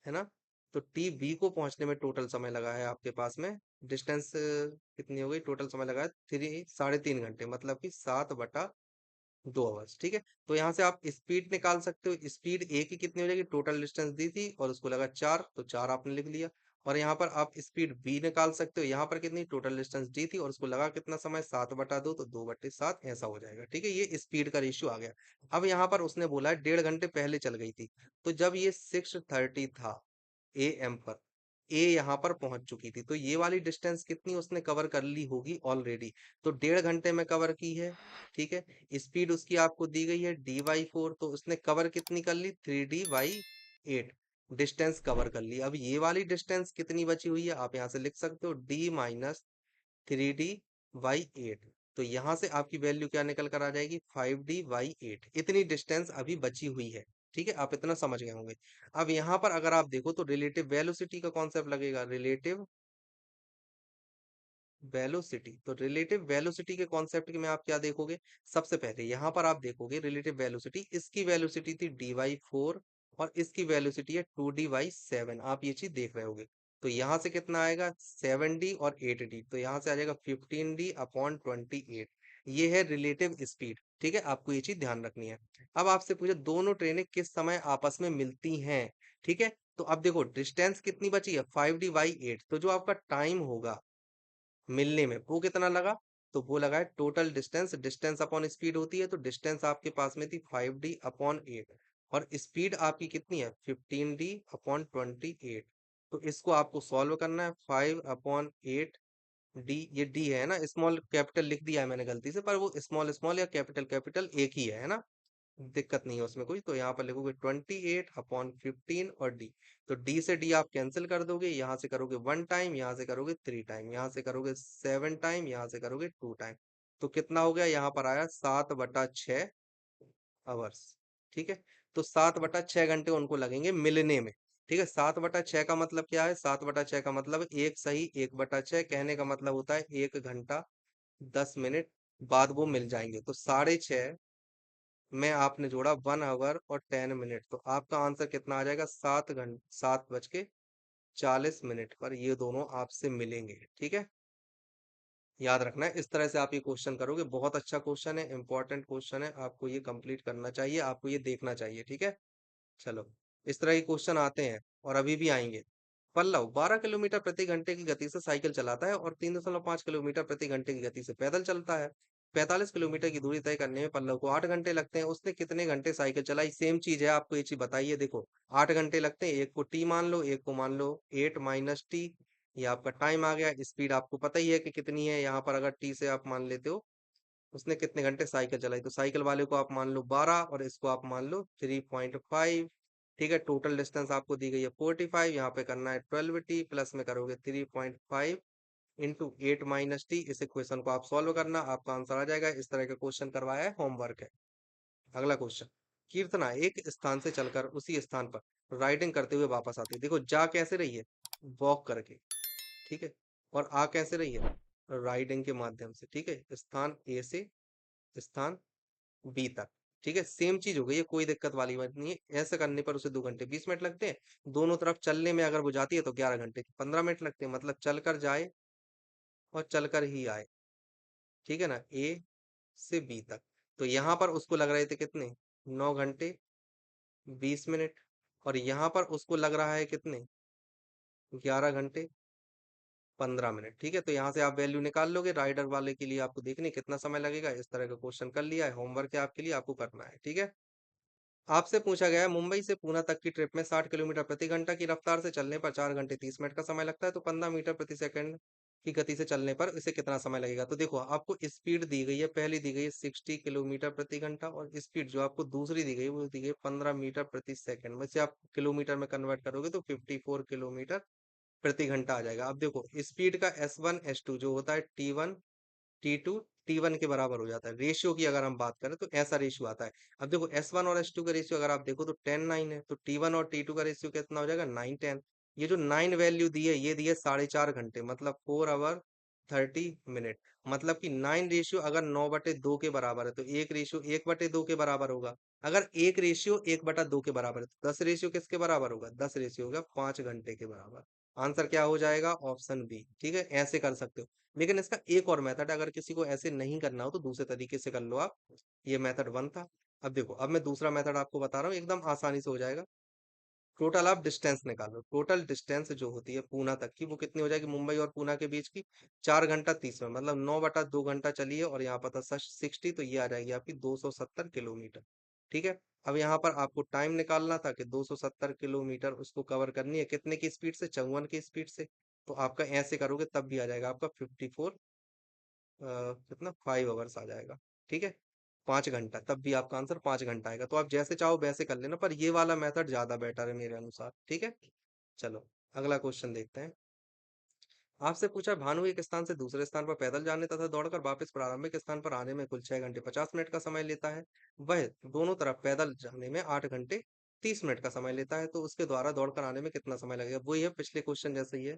है ना। तो TB को पहुंचने में टोटल समय लगा है आपके पास में, डिस्टेंस कितनी हो गई? टोटल समय लगा है 3 3.5 घंटे, मतलब कि 7/2 आवर्स, ठीक है। तो यहाँ से आप स्पीड निकाल सकते हो। स्पीड ए की कितनी हो जाएगी? टोटल डिस्टेंस दी थी और उसको लगा 4, तो 4 आपने लिख लिया। और यहाँ पर आप स्पीड बी निकाल सकते हो, यहाँ पर कितनी टोटल डिस्टेंस डी थी और उसको लगा कितना समय? 7/2, तो 2/7 ऐसा हो जाएगा, ठीक है। ये स्पीड का रेशियो आ गया। अब यहाँ पर उसने बोला है 1.5 घंटे पहले चल गई थी, तो जब ये 6:30 था AM पर, ए यहाँ पर पहुंच चुकी थी, तो ये वाली डिस्टेंस कितनी उसने कवर कर ली होगी ऑलरेडी, तो 1.5 घंटे में कवर की है। ठीक है, स्पीड उसकी आपको दी गई है d/4, तो उसने कवर कितनी कर ली, 3d/8 डिस्टेंस कवर कर ली। अब ये वाली डिस्टेंस कितनी बची हुई है, आप यहाँ से लिख सकते हो d-3d/8, तो यहाँ से आपकी वैल्यू क्या निकल कर आ जाएगी, 5d/8, इतनी डिस्टेंस अभी बची हुई है। ठीक है, आप इतना समझ गए होंगे। अब यहाँ पर अगर आप देखो तो रिलेटिव वेलोसिटी का कॉन्सेप्ट लगेगा, रिलेटिव वेलोसिटी, तो रिलेटिव वेलोसिटी के कॉन्सेप्ट में आप क्या देखोगे, सबसे पहले यहाँ पर आप देखोगे रिलेटिव वेलोसिटी, इसकी वेलोसिटी थी d/4 और इसकी वेलोसिटी है 2d/7, आप ये चीज देख रहे होगे। तो यहाँ से कितना आएगा, 7d और 8d, तो यहाँ से आ जाएगा 15d/28, ये है रिलेटिव स्पीड। ठीक है, आपको ये चीज ध्यान रखनी है। अब आपसे पूछे दोनों ट्रेनें किस समय आपस में मिलती हैं। ठीक है, तो अब देखो डिस्टेंस कितनी बची है, 5d/8, तो जो आपका टाइम होगा मिलने में वो कितना लगा, तो वो लगा है total distance, distance upon speed होती है, तो डिस्टेंस आपके पास में थी 5d/8 और स्पीड आपकी कितनी है 15d/28। तो इसको आपको सॉल्व करना है, 5/8 डी, ये डी है ना, स्मॉल कैपिटल लिख दिया है मैंने गलती से, पर वो स्मॉल स्मॉल या कैपिटल कैपिटल एक ही है ना, दिक्कत नहीं है उसमें कोई। तो यहाँ पर लिखोगे 28/15 और डी, तो डी से डी आप कैंसिल कर दोगे, यहाँ से करोगे 1 टाइम, यहाँ से करोगे 3 टाइम, यहाँ से करोगे 7 टाइम, यहाँ से करोगे 2 टाइम, तो कितना हो गया, यहाँ पर आया 7/6 आवर्स। ठीक है, तो 7/6 घंटे उनको लगेंगे मिलने में। ठीक है, 7/6 का मतलब क्या है, 7/6 का मतलब एक सही 1/6, कहने का मतलब होता है 1 घंटा 10 मिनट बाद वो मिल जाएंगे, तो 6:30 में आपने जोड़ा 1 आवर और 10 मिनट, तो आपका आंसर कितना आ जाएगा, 7 बज के 40 मिनट पर ये दोनों आपसे मिलेंगे। ठीक है, याद रखना है, इस तरह से आप ये क्वेश्चन करोगे, बहुत अच्छा क्वेश्चन है, इंपॉर्टेंट क्वेश्चन है, आपको ये कंप्लीट करना चाहिए, आपको ये देखना चाहिए। ठीक है, चलो, इस तरह के क्वेश्चन आते हैं और अभी भी आएंगे। पल्लव 12 किलोमीटर प्रति घंटे की गति से साइकिल चलाता है और 3.5 किलोमीटर प्रति घंटे की गति से पैदल चलता है। 45 किलोमीटर की दूरी तय करने में पल्लव को 8 घंटे लगते हैं, उसने कितने घंटे साइकिल चलाई, सेम चीज है, आपको ये चीज बताइए। देखो 8 घंटे लगते हैं, एक को टी मान लो, एक को मान लो 8 - टी, ये आपका टाइम आ गया। स्पीड आपको पता ही है कि कितनी है, यहाँ पर अगर टी से आप मान लेते हो उसने कितने घंटे साइकिल चलाई, तो साइकिल वाले को आप मान लो 12 और इसको आप मान लो 3.5। ठीक है, टोटल डिस्टेंस आपको दी गई है 45, यहाँ पे करना है 12t, प्लस में करोगे 3.5 इंटू 8 - टी, इस इक्वेशन को आप सॉल्व करना, आपका आंसर आ जाएगा। इस तरह का क्वेश्चन करवाया है, होमवर्क है। अगला क्वेश्चन, कीर्तना एक स्थान से चलकर उसी स्थान पर राइडिंग करते हुए वापस आती है। देखो जा कैसे रही है, वॉक करके। ठीक है, और आ कैसे रही है, राइडिंग के माध्यम से। ठीक है, स्थान ए से स्थान बी तक। ठीक है, सेम चीज हो गई है, कोई दिक्कत वाली बात नहीं है। ऐसे करने पर उसे 2 घंटे 20 मिनट लगते हैं, दोनों तरफ चलने में अगर वो जाती है तो 11 घंटे 15 मिनट लगते हैं, मतलब चलकर जाए और चलकर ही आए। ठीक है ना, ए से बी तक, तो यहाँ पर उसको लग रहे थे कितने, 9 घंटे 20 मिनट, और यहाँ पर उसको लग रहा है कितने, 11 घंटे 15 मिनट। ठीक है, तो यहाँ से आप वैल्यू निकाल लोगे, राइडर वाले के लिए आपको देखने कितना समय लगेगा। इस तरह का क्वेश्चन कर लिया है, होमवर्क है आपके लिए, आपको करना है। ठीक है, आपसे पूछा गया है मुंबई से पूना तक की ट्रिप में 60 किलोमीटर प्रति घंटा की रफ्तार से चलने पर 4 घंटे 30 मिनट का समय लगता है, तो 15 मीटर प्रति सेकंड की गति से चलने पर इसे कितना समय लगेगा। तो देखो आपको स्पीड दी गई है, पहली दी गई है 60 किलोमीटर प्रति घंटा, और स्पीड जो आपको दूसरी दी गई है वो दी गई है 15 मीटर प्रति सेकंड, वैसे आप किलोमीटर में कन्वर्ट करोगे तो 54 किलोमीटर प्रति घंटा आ जाएगा। अब देखो स्पीड का S1 S2 जो होता है T2 T1 के बराबर हो जाता है। रेशियो की अगर हम बात करें तो ऐसा रेशियो आता है। अब देखो S1 और S2 का रेशियो अगर आप देखो तो 10:9 है, तो T1 और T2 का रेशियो कितना हो जाएगा, 9:10। ये जो 9 वैल्यू दी है ये दी है 4.5 घंटे, मतलब 4 आवर 30 मिनट, मतलब कि 9 रेशियो अगर 9/2 के बराबर है तो एक रेशियो 1/2 के बराबर होगा। अगर एक रेशियो 1/2 के बराबर है तो 10 रेशियो किसके बराबर होगा, 10 रेशियो होगा 5 घंटे के बराबर। आंसर क्या हो जाएगा, ऑप्शन बी। ठीक है, ऐसे कर सकते हो। लेकिन इसका एक और मेथड है, अगर किसी को ऐसे नहीं करना हो तो दूसरे तरीके से कर लो आप। ये मेथड 1 था। अब देखो अब मैं दूसरा मेथड आपको बता रहा हूँ, एकदम आसानी से हो जाएगा। टोटल आप डिस्टेंस निकालो, टोटल डिस्टेंस जो होती है पूना तक की वो कितनी हो जाएगी, मुंबई और पूना के बीच की, 4 घंटा 30 मिनट, मतलब 9/2 घंटा चलिए और यहाँ पर था 60, तो ये आ जाएगी आपकी 270 किलोमीटर। ठीक है? अब यहाँ पर आपको टाइम निकालना था कि 270 किलोमीटर उसको कवर करनी है, कितने की स्पीड से? 54 की स्पीड से। तो आपका ऐसे करोगे तब भी आ जाएगा आपका 54 कितना 5 आवर्स आ जाएगा। ठीक है? 5 घंटा, तब भी आपका आंसर 5 घंटा आएगा। तो आप जैसे चाहो वैसे कर लेना, पर ये वाला मेथड ज्यादा बेटर है मेरे अनुसार। ठीक है? चलो अगला क्वेश्चन देखते हैं। आपसे पूछा, भानु एक स्थान से दूसरे स्थान पर पैदल जाने तथा दौड़कर वापस प्रारंभिक स्थान पर आने में कुल 6 घंटे 50 मिनट का समय लेता है। वह दोनों तरफ पैदल जाने में 8 घंटे 30 मिनट का समय लेता है, तो उसके द्वारा दौड़कर आने में कितना समय लगेगा? वही है पिछले क्वेश्चन जैसे ही है,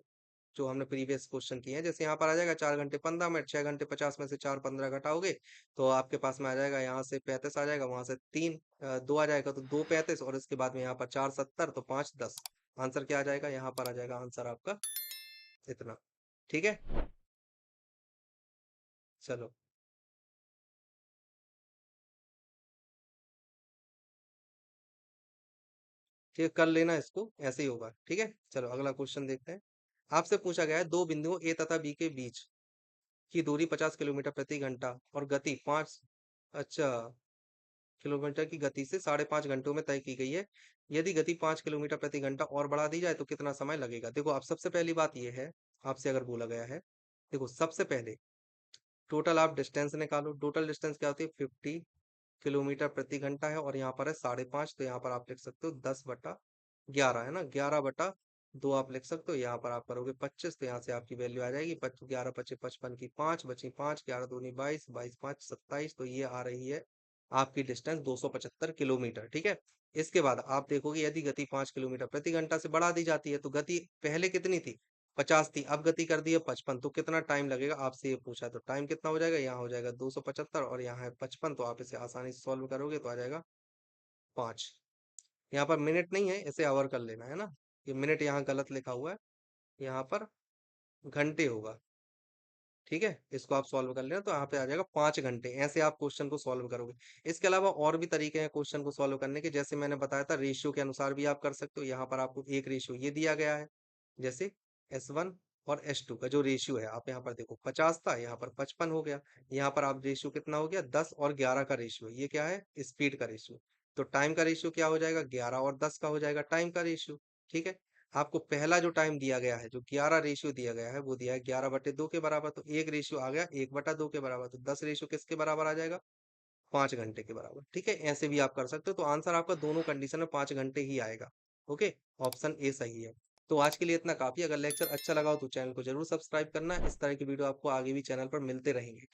जो हमने प्रीवियस क्वेश्चन किए हैं। जैसे यहाँ पर आ जाएगा 4 घंटे 15 मिनट, 6 घंटे 50 में से 4 15 घटाओगे तो आपके पास में आ जाएगा, यहाँ से 35 आ जाएगा, वहां से 2 आ जाएगा, तो 2 35, और इसके बाद में यहाँ पर 4 70, तो 5 10। आंसर क्या आ जाएगा? यहाँ पर आ जाएगा आंसर आपका इतना। ठीक है? चलो ठीक है, कर लेना इसको, ऐसे ही होगा। ठीक है, चलो अगला क्वेश्चन देखते हैं। आपसे पूछा गया है, दो बिंदुओं ए तथा बी के बीच की दूरी 50 किलोमीटर प्रति घंटा और गति 5 अच्छा किलोमीटर की गति से 5.5 घंटों में तय की गई है। यदि गति 5 किलोमीटर प्रति घंटा और बढ़ा दी जाए तो कितना समय लगेगा? देखो, आप सबसे पहली बात यह है, आपसे अगर बोला गया है, देखो सबसे पहले टोटल आप डिस्टेंस निकालो। टोटल डिस्टेंस क्या होती है? 50 किलोमीटर प्रति घंटा है, और यहाँ पर है 5.5, तो यहाँ पर आप लिख सकते हो 10/11 है ना, 11/2 आप लिख सकते हो। यहाँ पर आप करोगे 25, तो यहाँ से आपकी वैल्यू आ जाएगी 11 25 55 की 5 बची 5, 11 दूनी 22, 22 5 27, तो ये आ रही है आपकी डिस्टेंस 275 किलोमीटर। ठीक है? इसके बाद आप देखोगे, यदि गति 5 किलोमीटर प्रति घंटा से बढ़ा दी जाती है, तो गति पहले कितनी थी? 50 थी, अब गति कर दी है 55, तो कितना टाइम लगेगा आपसे ये पूछा, तो टाइम कितना हो जाएगा? यहाँ हो जाएगा 275 और यहाँ है 55, तो आप इसे आसानी से सॉल्व करोगे तो आ जाएगा 5। यहाँ पर मिनट नहीं है, इसे आवर कर लेना है ना, ये मिनट यहाँ गलत लिखा हुआ है, यहाँ पर घंटे होगा। ठीक है, इसको आप सॉल्व कर लेना तो यहाँ पे आ जाएगा 5 घंटे। ऐसे आप क्वेश्चन को सॉल्व करोगे। इसके अलावा और भी तरीके हैं क्वेश्चन को सॉल्व करने के, जैसे मैंने बताया था रेशियो के अनुसार भी आप कर सकते हो। यहाँ पर आपको एक रेशियो ये दिया गया है, जैसे S1 और S2 का जो रेशियो है, आप यहाँ पर देखो 50 था, यहाँ पर 55 हो गया। यहाँ पर आप रेशियो कितना हो गया? 10 और 11 का रेशियो, ये क्या है? स्पीड का रेशियो। तो टाइम का रेशियो क्या हो जाएगा? 11 और 10 का हो जाएगा टाइम का रेशियो। ठीक है? आपको पहला जो टाइम दिया गया है, जो 11 रेशियो दिया गया है, वो दिया है 11/2 के बराबर, तो एक रेशियो आ गया 1/2 के बराबर, तो 10 रेशियो किसके बराबर आ जाएगा? 5 घंटे के बराबर। ठीक है, ऐसे भी आप कर सकते हो। तो आंसर आपका दोनों कंडीशन में 5 घंटे ही आएगा। ओके, ऑप्शन ए सही है। तो आज के लिए इतना काफी। अगर लेक्चर अच्छा लगा हो तो चैनल को जरूर सब्सक्राइब करना। इस तरह की वीडियो आपको आगे भी चैनल पर मिलते रहेंगे।